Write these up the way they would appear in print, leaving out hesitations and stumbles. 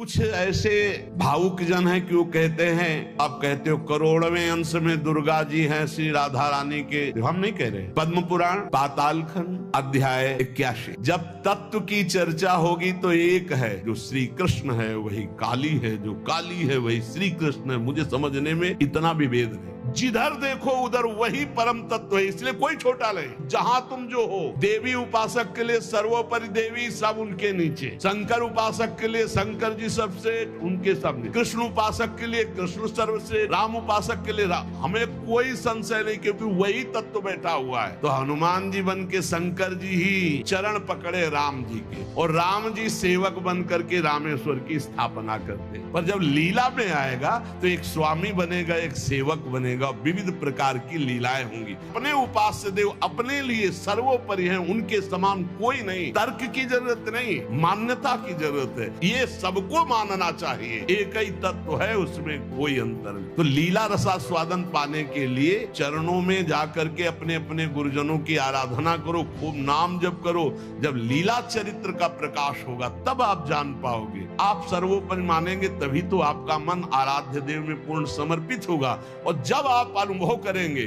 कुछ ऐसे भावुक जन हैं कि वो कहते हैं, आप कहते हो करोड़वें अंश में दुर्गा जी हैं श्री राधा रानी के। हम नहीं कह रहे। पद्म पुराण पाताल खंड अध्याय 81। जब तत्व की चर्चा होगी तो एक है, जो श्री कृष्ण है वही काली है, जो काली है वही श्री कृष्ण है। मुझे समझने में इतना भी भेद नहीं। जिधर देखो उधर वही परम तत्व है, इसलिए कोई छोटा नहीं। जहां तुम जो हो, देवी उपासक के लिए सर्वोपरि देवी, सब उनके नीचे। शंकर उपासक के लिए शंकर जी सबसे, उनके सामने। कृष्ण उपासक के लिए कृष्ण सर्वश्रेष्ठ, राम उपासक के लिए राम। हमें कोई संशय नहीं, क्योंकि वही तत्व बैठा हुआ है। तो हनुमान जी बन के शंकर जी ही चरण पकड़े राम जी के, और राम जी सेवक बन करके रामेश्वर की स्थापना करते। पर जब लीला में आएगा तो एक स्वामी बनेगा, एक सेवक बनेगा, विविध प्रकार की लीलाएं होंगी। अपने उपास्य देव अपने लिए सर्वोपरि हैं, उनके समान कोई नहीं। तर्क की जरूरत नहीं, मान्यता की जरूरत है। ये सबको मानना चाहिए, एक ही तत्व है, उसमें कोई अंतर नहीं। तो लीला रसास्वादन पाने के लिए चरणों में जाकर के अपने अपने गुरुजनों की आराधना करो, खूब नाम जप करो। जब लीला चरित्र का प्रकाश होगा तब आप जान पाओगे। आप सर्वोपरि मानेंगे तभी तो आपका मन आराध्य देव में पूर्ण समर्पित होगा। और जब आप अनुभव करेंगे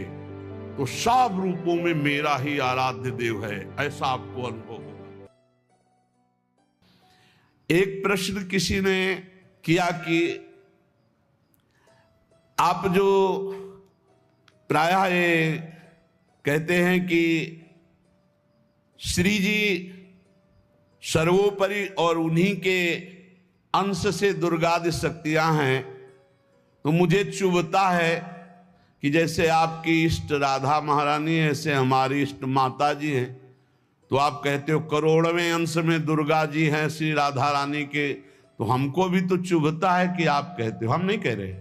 तो सब रूपों में मेरा ही आराध्य देव है, ऐसा आपको अनुभव होगा। एक प्रश्न किसी ने किया कि आप जो प्रायः ये कहते हैं कि श्री जी सर्वोपरि और उन्हीं के अंश से दुर्गादि शक्तियां हैं, तो मुझे चुभता है कि जैसे आपकी इष्ट राधा महारानी है, ऐसे हमारी इष्ट माता जी हैं। तो आप कहते हो करोड़वें अंश में दुर्गा जी हैं श्री राधा रानी के, तो हमको भी तो चुभता है कि आप कहते हो। हम नहीं कह रहे।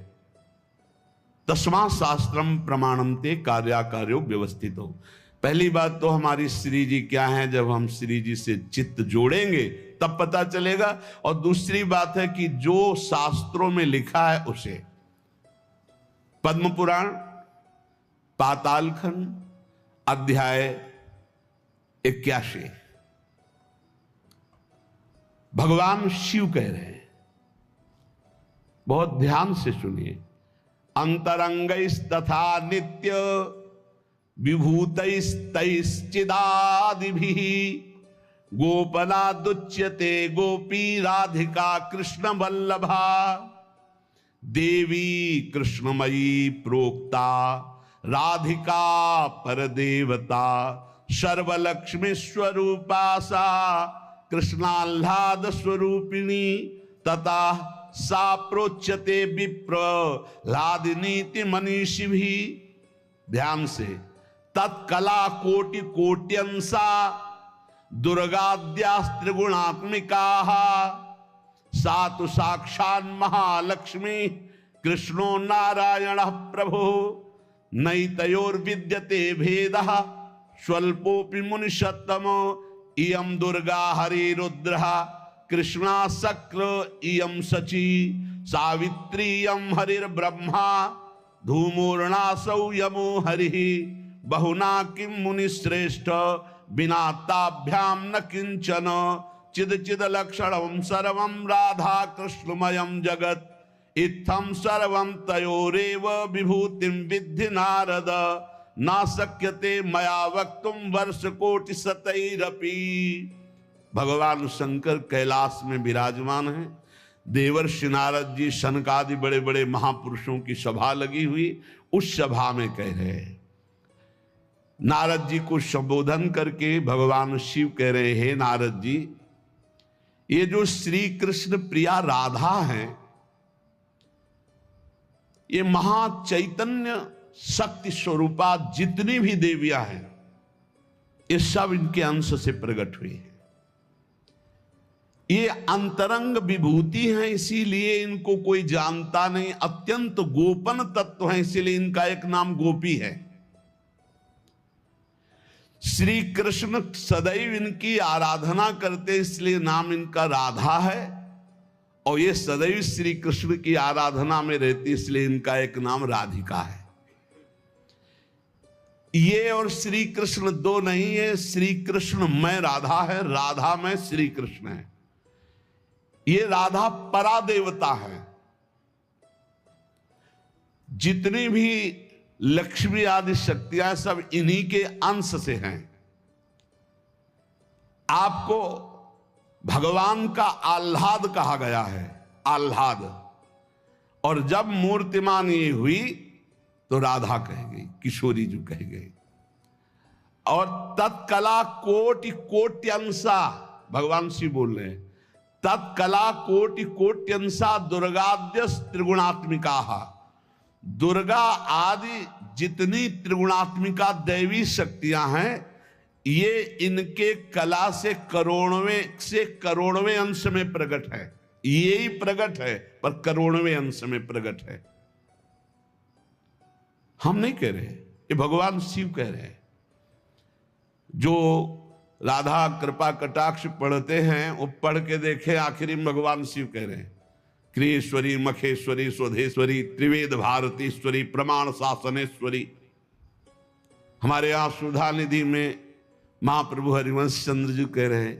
तस्मात् शास्त्रम प्रमाणम ते कार्याकार्यो व्यवस्थित हो। पहली बात तो हमारी श्री जी क्या है, जब हम श्री जी से चित्त जोड़ेंगे तब पता चलेगा। और दूसरी बात है कि जो शास्त्रों में लिखा है उसे, पद्म पुराण पाताल खंड अध्याय 81, भगवान शिव कह रहे हैं, बहुत ध्यान से सुनिए। अंतरंगैस्तथा नित्य विभूतैस्तैश्चिदादिभिः गोपनादुच्यते गोपी राधिका कृष्ण वल्लभा देवी कृष्णमयी प्रोक्ता राधिका परदेवता सर्वलक्ष्मी स्वरूपा सा कृष्णाह्लाद स्वरूपिणी तथा सा प्रोच्यते विप्र लादिनीति मनीषी भी। ध्यान से, तत्कला कोटि कोट्यंसा दुर्गाद्यास्त्रिगुणात्मिका सा तो साक्षात् महालक्ष्मी कृष्णो नारायण प्रभु नैतयोर्विद्यते भेदः स्वल्पोऽपि मुनिषत्तमो इयं दुर्गा हरिरुद्रः कृष्णा शक्र इयं शची सावित्री इयं हरिर्ब्रह्मा धूमोर्णासौ यमो हरिः बहुना किं मुनिश्रेष्ठ बिना ताभ्यां न किंचन चिद चिद लक्षणं सर्वं राधा कृष्णमयं जगत् इत्थं सर्वं तयोरेव विभूतिं विद्धि नारद न शक्यते मया वक्तुं वर्षकोटि शतैरपि। भगवान शंकर कैलाश में विराजमान हैं। देवर्षि नारद जी शनकादि बड़े बड़े महापुरुषों की सभा लगी हुई, उस सभा में कह रहे हैं, नारद जी को संबोधन करके भगवान शिव कह रहे हैं, नारद जी, ये जो श्री कृष्ण प्रिया राधा है, ये महाचैतन्य शक्ति स्वरूपा जितनी भी देवियां हैं, ये सब इनके अंश से प्रकट हुई है। ये अंतरंग विभूति हैं, इसीलिए इनको कोई जानता नहीं। अत्यंत गोपन तत्व है, इसीलिए इनका एक नाम गोपी है। श्री कृष्ण सदैव इनकी आराधना करते, इसलिए नाम इनका राधा है। और ये सदैव श्री कृष्ण की आराधना में रहती, इसलिए इनका एक नाम राधिका है। ये और श्री कृष्ण दो नहीं है। श्री कृष्ण में राधा है, राधा में श्री कृष्ण है। ये राधा परा देवता है। जितनी भी लक्ष्मी आदि शक्तियां सब इन्हीं के अंश से हैं। आपको भगवान का आह्लाद कहा गया है, आह्लाद। और जब मूर्तिमान ये हुई तो राधा कह गई, किशोरी जी कह गई। और तत्कला कोटि कोट्यंसा, भगवान शिव बोल रहे हैं, तत्कला कोटि कोट्यंसा दुर्गाद्य त्रिगुणात्मिका। दुर्गा आदि जितनी त्रिगुणात्मिका दैवी शक्तियां हैं, ये इनके कला से करोड़वें अंश में प्रकट है। यही प्रकट है पर करोड़वें अंश में प्रकट है। हम नहीं कह रहे, ये भगवान शिव कह रहे हैं। जो राधा कृपा कटाक्ष पढ़ते हैं वो पढ़ के देखे, आखिरी में भगवान शिव कह रहे हैं, क्रियेश्वरी मखेश्वरी स्वधेश्वरी त्रिवेद भारतीश्वरी प्रमाण शासनेश्वरी। हमारे यहां सुधा निधि में महाप्रभु हरिवंश चंद्र जी कह रहे हैं,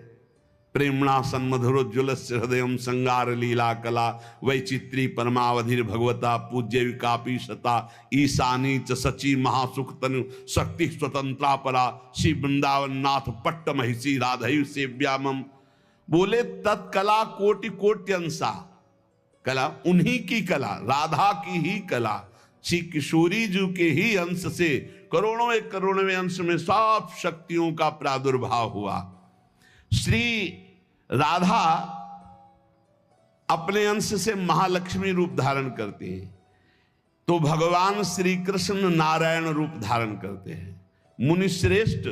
प्रेमणा सन्मधुरोज्वल हृदय संगार लीला कला वैचित्री परमावधि भगवता पूज्य विकापी शता ईशानी च सची महासुख तनु शक्ति स्वतंत्रा परा श्री वृंदावन नाथ पट्ट महिषी राधयु सेव्यामम। बोले तत्कला कोटि कोट्यंसा, कला उन्हीं की कला, राधा की ही कला, श्री किशोरी जी के ही अंश से करोड़ों अंश में सब शक्तियों का प्रादुर्भाव हुआ। श्री राधा अपने अंश से महालक्ष्मी रूप धारण करती हैं, तो भगवान श्री कृष्ण नारायण रूप धारण करते हैं। मुनिश्रेष्ठ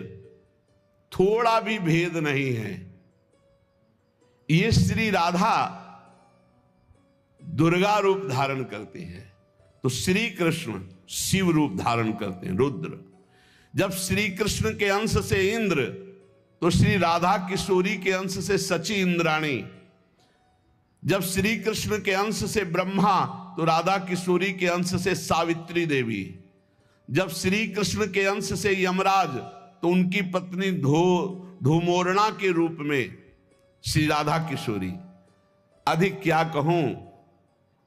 थोड़ा भी भेद नहीं है। ये श्री राधा दुर्गा रूप धारण करती है, तो श्री कृष्ण शिव रूप धारण करते हैं, रुद्र। जब श्री कृष्ण के अंश से इंद्र, तो श्री राधा किशोरी के अंश से सची इंद्राणी। जब श्री कृष्ण के अंश से ब्रह्मा, तो राधा किशोरी के अंश से सावित्री देवी। जब श्री कृष्ण के अंश से यमराज, तो उनकी पत्नी धूमोरणा के रूप में श्री राधा किशोरी। अधिक क्या कहूं,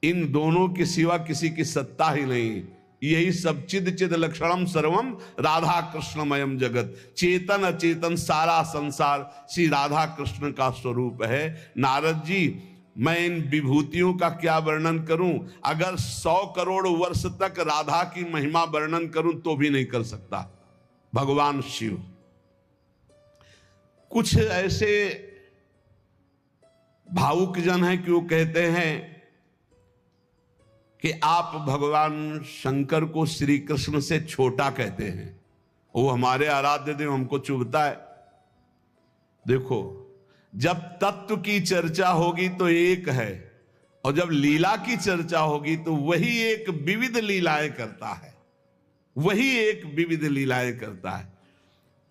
इन दोनों के सिवा किसी की सत्ता ही नहीं। यही सब चिद चिद लक्षणम सर्वम राधा कृष्णमयम जगत। चेतन अचेतन सारा संसार श्री राधा कृष्ण का स्वरूप है। नारद जी, मैं इन विभूतियों का क्या वर्णन करूं? अगर 100 करोड़ वर्ष तक राधा की महिमा वर्णन करूं तो भी नहीं कर सकता। भगवान शिव कुछ ऐसे भावुक जन हैं कि वो कहते हैं कि आप भगवान शंकर को श्री कृष्ण से छोटा कहते हैं, वो हमारे आराध्य देव, हमको चुभता है। देखो, जब तत्व की चर्चा होगी तो एक है, और जब लीला की चर्चा होगी तो वही एक विविध लीलाएं करता है, वही एक विविध लीलाएं करता है।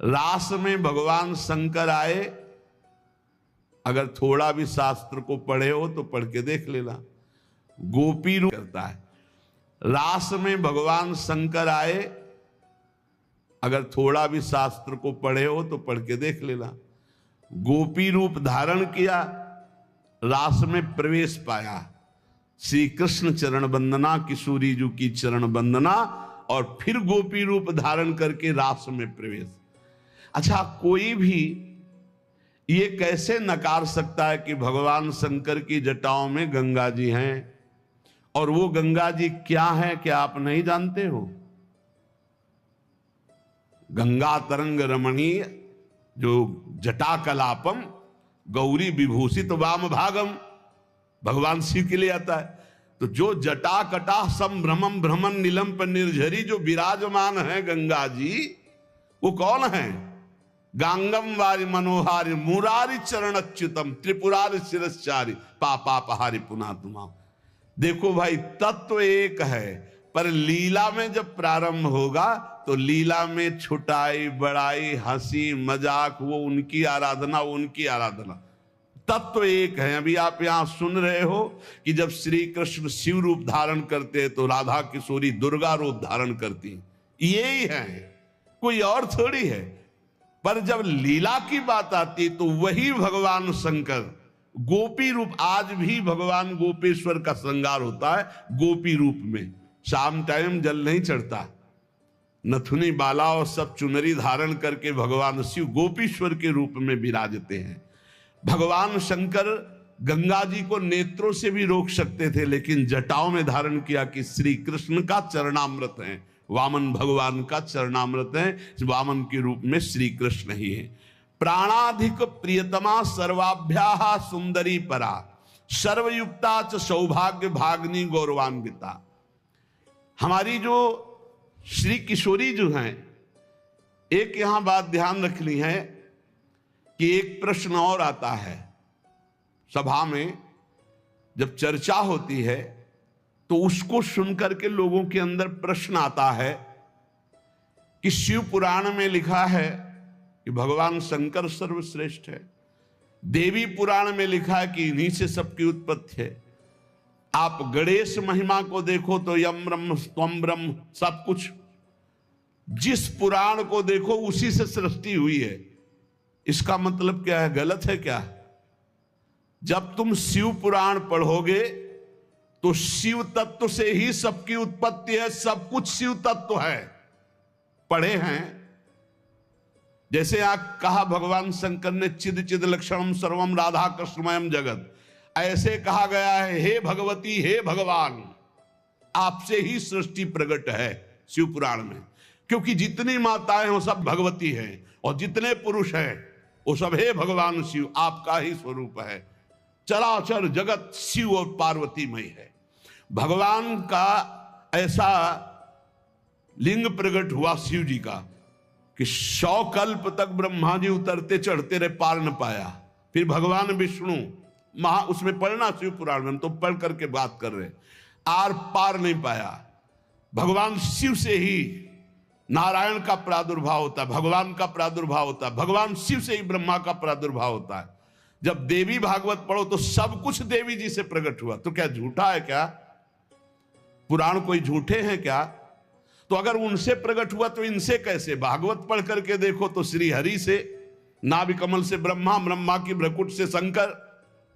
रास में भगवान शंकर आए, अगर थोड़ा भी शास्त्र को पढ़े हो तो पढ़ के देख लेना। गोपी रूप करता है। रास में भगवान शंकर आए, अगर थोड़ा भी शास्त्र को पढ़े हो तो पढ़ के देख लेना। गोपी रूप धारण किया, रास में प्रवेश पाया। श्री कृष्ण चरण वंदना, किशोरी जी की चरण वंदना, और फिर गोपी रूप धारण करके रास में प्रवेश। अच्छा, कोई भी ये कैसे नकार सकता है कि भगवान शंकर की जटाओं में गंगा जी हैं? और वो गंगा जी क्या है, क्या आप नहीं जानते हो? गंगा तरंग रमणीय जो जटा कलापम गौरी विभूषित वाम भागम, भगवान शिव के लिए आता है। तो जो जटा कटा संभ्रमम भ्रमण नीलम पर निर्झरी जो विराजमान है गंगा जी, वो कौन है? गांगम वारि मनोहारि मुरारी चरण अच्युतम त्रिपुरारि शिरश्चारी पापापहारि पुनातुमा। देखो भाई, तत्व एक है, पर लीला में जब प्रारंभ होगा तो लीला में छुटाई बड़ाई हंसी मजाक, वो उनकी आराधना, वो उनकी आराधना। तत्व एक है। अभी आप यहां सुन रहे हो कि जब श्री कृष्ण शिव रूप धारण करते हैं तो राधा किशोरी दुर्गा रूप धारण करती, यही है, कोई और थोड़ी है। पर जब लीला की बात आती तो वही भगवान शंकर गोपी रूप, आज भी भगवान गोपेश्वर का श्रृंगार होता है गोपी रूप में। शाम टाइम जल नहीं चढ़ता, नथुनी बाला और सब चुनरी धारण करके भगवान शिव गोपीश्वर के रूप में विराजते हैं। भगवान शंकर गंगा जी को नेत्रों से भी रोक सकते थे, लेकिन जटाओं में धारण किया कि श्री कृष्ण का चरणामृत है, वामन भगवान का चरणामृत है, वामन के रूप में श्री कृष्ण ही है। प्राणाधिक प्रियतमा सर्वाभ्याः सुंदरी परा, सर्वयुक्ता च सौभाग्य भाग्नि गौरवान्विता। हमारी जो श्री किशोरी जो हैं, एक यहां बात ध्यान रखनी है कि एक प्रश्न और आता है सभा में, जब चर्चा होती है तो उसको सुनकर के लोगों के अंदर प्रश्न आता है कि शिव पुराण में लिखा है कि भगवान शंकर सर्वश्रेष्ठ है, देवी पुराण में लिखा है कि इन्हीं से सबकी उत्पत्ति है, आप गणेश महिमा को देखो तो यम ब्रह्म त्वम ब्रह्म, सब कुछ जिस पुराण को देखो उसी से सृष्टि हुई है। इसका मतलब क्या है? गलत है क्या? जब तुम शिव पुराण पढ़ोगे तो शिव तत्व से ही सबकी उत्पत्ति है, सब कुछ शिव तत्व है। पढ़े हैं, जैसे यहां कहा भगवान शंकर ने चिद चिद लक्षणम सर्वम राधा कृष्णमयम जगत, ऐसे कहा गया है हे भगवती हे भगवान, आपसे ही सृष्टि प्रकट है शिव पुराण में, क्योंकि जितनी माताएं हो सब भगवती हैं और जितने पुरुष हैं वो सब हे भगवान शिव आपका ही स्वरूप है। चराचर जगत शिव और पार्वतीमय है। भगवान का ऐसा लिंग प्रकट हुआ शिव जी का कि 100 कल्प तक ब्रह्मा जी उतरते चढ़ते रहे, पार न पाया। फिर भगवान विष्णु उसमें पढ़ना शिव पुराण में, हम तो पढ़ करके बात कर रहे, आर पार नहीं पाया। भगवान शिव से ही नारायण का प्रादुर्भाव होता है, भगवान का प्रादुर्भाव होता है, भगवान शिव से ही ब्रह्मा का प्रादुर्भाव होता है। जब देवी भागवत पढ़ो तो सब कुछ देवी जी से प्रकट हुआ, तो क्या झूठा है क्या? पुराण कोई झूठे हैं क्या? तो अगर उनसे प्रकट हुआ तो इनसे कैसे? भागवत पढ़ करके देखो तो श्री हरि से, नाभि कमल से ब्रह्मा, ब्रह्मा की भ्रकुट से शंकर,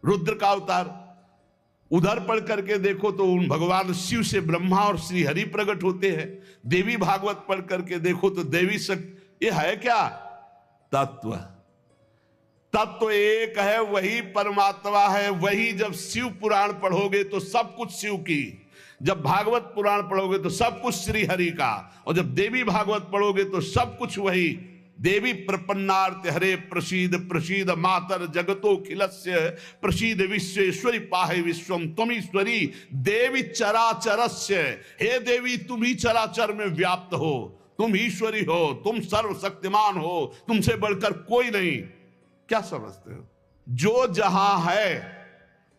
रुद्र का अवतार। उधर पढ़ करके देखो तो उन भगवान शिव से ब्रह्मा और श्री हरि प्रकट होते हैं। देवी भागवत पढ़ करके देखो तो देवी शक्ति, ये है क्या? तत्व। तत्व एक है, वही परमात्मा है, वही। जब शिव पुराण पढ़ोगे तो सब कुछ शिव की, जब भागवत पुराण पढ़ोगे तो सब कुछ श्री हरि का, और जब देवी भागवत पढ़ोगे तो सब कुछ वही। देवी प्रपन्नार्थ हरे प्रसीद प्रसीद मातर जगतो खिलस्य प्रसीद विश्वेश्वरी पाहे विश्वम त्वमीश्वरी देवी चराचरस्य। हे देवी तुम ही चराचर में व्याप्त हो, तुम ईश्वरी हो, तुम सर्वशक्तिमान हो, तुमसे बढ़कर कोई नहीं। क्या समझते हो? जो जहां है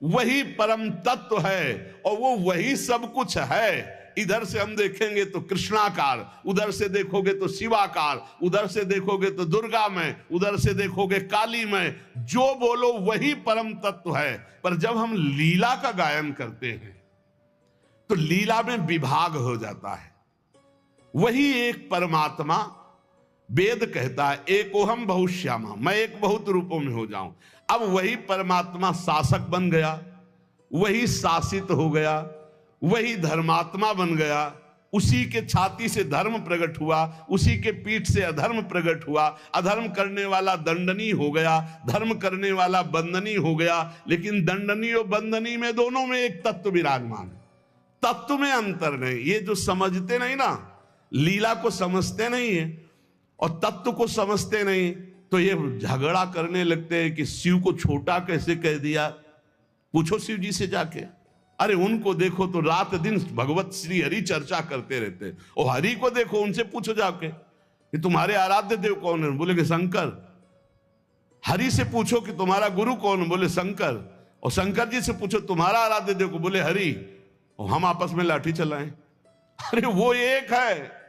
वही परम तत्व है और वो वही सब कुछ है। इधर से हम देखेंगे तो कृष्णाकार, उधर से देखोगे तो शिवाकार, उधर से देखोगे तो दुर्गा में, उधर से देखोगे काली में। जो बोलो वही परम तत्व है। पर जब हम लीला का गायन करते हैं तो लीला में विभाग हो जाता है। वही एक परमात्मा, वेद कहता है एकोहम बहुश्यामा, मैं एक बहुत रूपों में हो जाऊं। अब वही परमात्मा शासक बन गया, वही शासित हो गया, वही धर्मात्मा बन गया। उसी के छाती से धर्म प्रकट हुआ, उसी के पीठ से अधर्म प्रकट हुआ। अधर्म करने वाला दंडनीय हो गया, धर्म करने वाला बंदनीय हो गया। लेकिन दंडनीय और बंदनीय में दोनों में एक तत्व विराजमान है, तत्व में अंतर नहीं। ये जो समझते नहीं ना, लीला को समझते नहीं है और तत्व को समझते नहीं, तो ये झगड़ा करने लगते हैं कि शिव को छोटा कैसे कह दिया। पूछो शिव जी से जाके, अरे उनको देखो तो रात दिन भगवत श्री हरि चर्चा करते रहते, और हरि को देखो, उनसे पूछो जाके कि तुम्हारे आराध्य देव कौन है, बोले कि शंकर। हरि से पूछो कि तुम्हारा गुरु कौन, बोले शंकर। और शंकर जी से पूछो तुम्हारा आराध्य देव को, बोले हरि। और हम आपस में लाठी चलाएं। अरे वो एक है,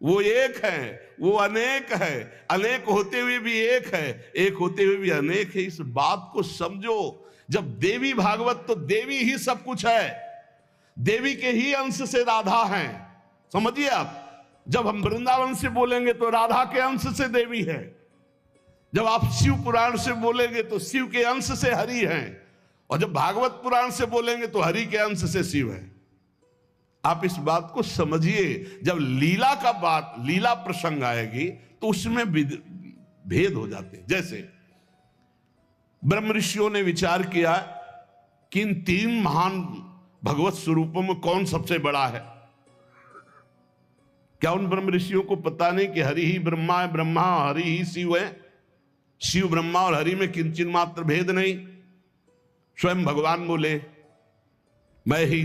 वो एक है, वो अनेक है। अनेक होते हुए भी एक है, एक होते हुए भी अनेक है। इस बात को समझो। जब देवी भागवत, तो देवी ही सब कुछ है, देवी के ही अंश से राधा है, समझिए आप। जब हम वृंदावन से बोलेंगे तो राधा के अंश से देवी है। जब आप शिव पुराण से बोलेंगे तो शिव के अंश से हरि हैं, और जब भागवत पुराण से बोलेंगे तो हरि के अंश से शिव है। आप इस बात को समझिए। जब लीला का बात, लीला प्रसंग आएगी तो उसमें भेद हो जाते हैं। जैसे ब्रह्म ऋषियों ने विचार किया कि इन तीन महान भगवत स्वरूपों में कौन सबसे बड़ा है। क्या उन ब्रह्म ऋषियों को पता नहीं कि हरि ही ब्रह्मा है, ब्रह्मा हरि ही शिव है, शिव ब्रह्मा और हरि में किंचित मात्र भेद नहीं। स्वयं भगवान बोले मैं ही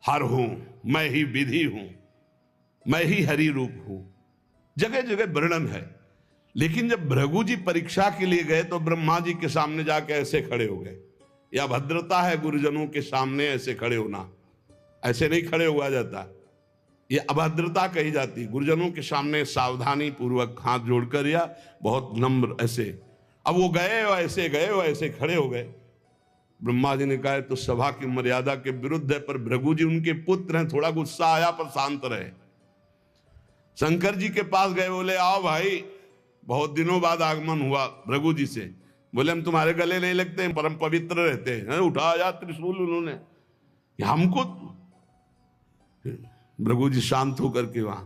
हर हूं, मैं ही विधि हूं, मैं ही हरि रूप हूं। जगह जगह वर्णन है। लेकिन जब भृगु जी परीक्षा के लिए गए तो ब्रह्मा जी के सामने जाके ऐसे खड़े हो गए। यह भद्रता है गुरुजनों के सामने ऐसे खड़े होना, ऐसे नहीं खड़े हुआ जाता, यह अभद्रता कही जाती। गुरुजनों के सामने सावधानी पूर्वक हाथ जोड़कर या बहुत नम्र ऐसे। अब वो गए और ऐसे खड़े हो गए। ब्रह्मा जी ने कहा तो सभा की मर्यादा के विरुद्ध है, पर भृगु जी उनके पुत्र हैं, थोड़ा गुस्सा आया पर शांत रहे। शंकर जी के पास गए, बोले आओ भाई, बहुत दिनों बाद आगमन हुआ भृगु जी से। बोले हम तुम्हारे गले नहीं लगते हैं, परम पवित्र रहते हैं। उठाया त्रिशूल उन्होंने, हमको। भृगु जी शांत होकर के वहां,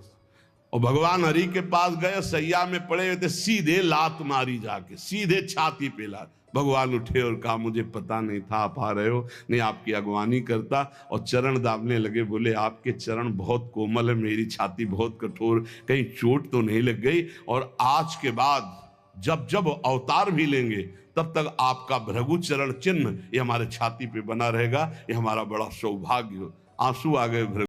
और भगवान हरि के पास गए, सैया में पड़े हुए थे, सीधे लात मारी जाके, सीधे छाती पे लात। भगवान उठे और कहा मुझे पता नहीं था आप आ रहे हो, नहीं आपकी अगवानी करता, और चरण दाबने लगे। बोले आपके चरण बहुत कोमल है, मेरी छाती बहुत कठोर, कहीं चोट तो नहीं लग गई। और आज के बाद जब जब अवतार भी लेंगे तब तक आपका भृगु चरण चिन्ह ये हमारे छाती पे बना रहेगा, ये हमारा बड़ा सौभाग्य हो। आंसू आ गए भृगु।